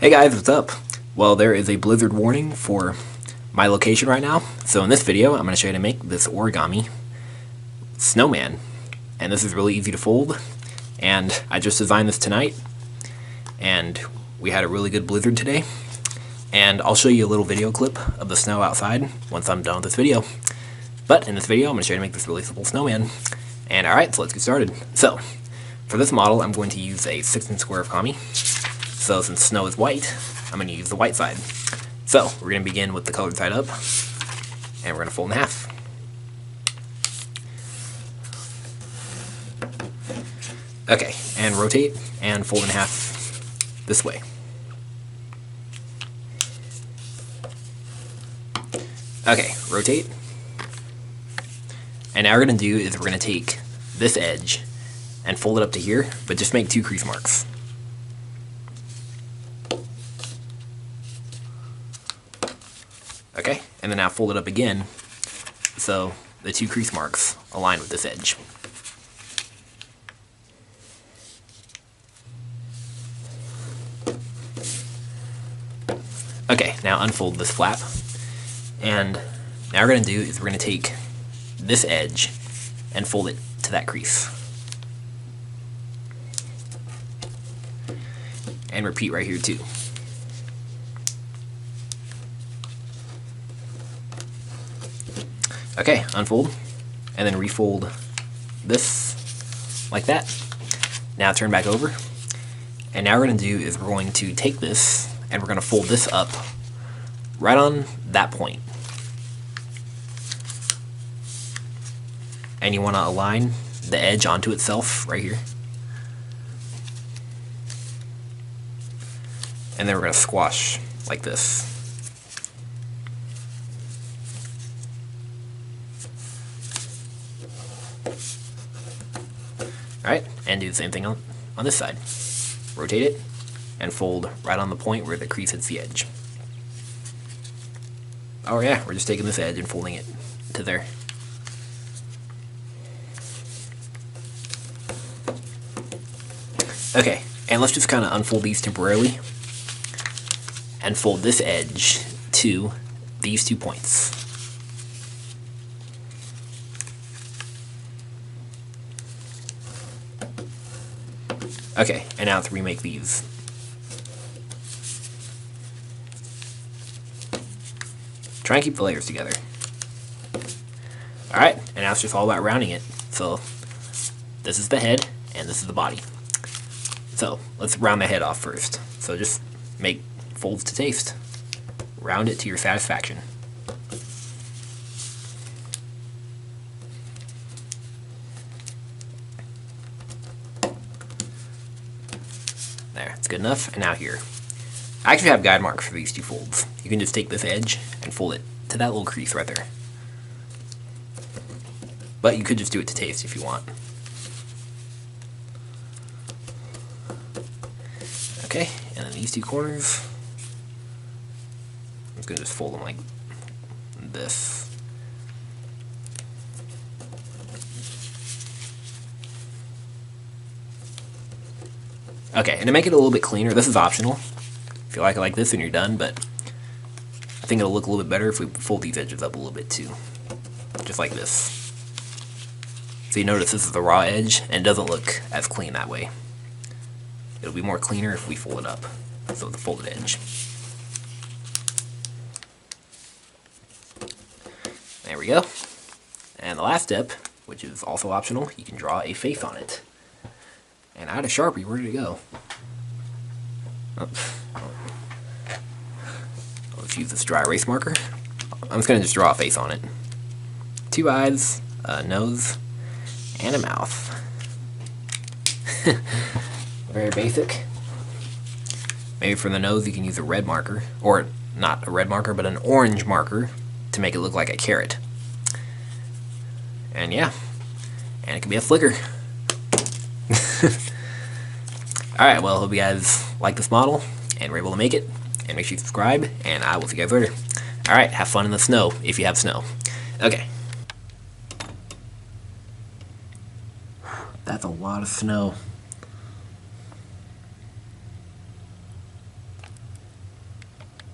Hey guys, what's up? Well, there is a blizzard warning for my location right now, so in this video I'm going to show you how to make this origami snowman. And this is really easy to fold, and I just designed this tonight, and we had a really good blizzard today. And I'll show you a little video clip of the snow outside once I'm done with this video. But in this video I'm going to show you how to make this really simple snowman. And alright, so let's get started. So, for this model I'm going to use a 6-inch square of kami. So since snow is white, I'm going to use the white side. So we're going to begin with the colored side up, and we're going to fold in half. Okay, and rotate and fold in half this way. Okay, rotate. And now what we're going to do is we're going to take this edge and fold it up to here, but just make 2 crease marks. Okay, and then now fold it up again, so the 2 crease marks align with this edge. Okay, now unfold this flap, and now what we're going to do is we're going to take this edge and fold it to that crease. And repeat right here too. Okay, unfold, and then refold this like that. Now turn back over, and now what we're going to do is we're going to take this and we're going to fold this up right on that point. And you want to align the edge onto itself right here. And then we're going to squash like this. Alright, and do the same thing on this side. Rotate it, and fold right on the point where the crease hits the edge. Oh yeah, we're just taking this edge and folding it to there. Okay, and let's just kind of unfold these temporarily, and fold this edge to these 2 points. Okay, and now let's remake these. Try and keep the layers together. Alright, and now it's just all about rounding it. So, this is the head, and this is the body. So, let's round the head off first. So just make folds to taste. Round it to your satisfaction. There, it's good enough. And now here. I actually have guide marks for these 2 folds. You can just take this edge and fold it to that little crease right there. But you could just do it to taste if you want. Okay, and then these 2 corners, I'm just going to just fold them like this. Okay, and to make it a little bit cleaner, this is optional. If you like it like this, then you're done, but I think it'll look a little bit better if we fold these edges up a little bit too. Just like this. So you notice this is the raw edge, and it doesn't look as clean that way. It'll be more cleaner if we fold it up, so the folded edge. There we go. And the last step, which is also optional, you can draw a face on it. And I had a Sharpie, where did it go? Oh. Let's use this dry erase marker. I'm just going to just draw a face on it. 2 eyes, a nose, and a mouth. Very basic. Maybe for the nose you can use a red marker, or not a red marker, but an orange marker to make it look like a carrot. And yeah, and it can be a flicker. Alright, well, hope you guys like this model and were able to make it. And make sure you subscribe, and I will see you guys later. Alright, have fun in the snow, if you have snow. Okay. That's a lot of snow.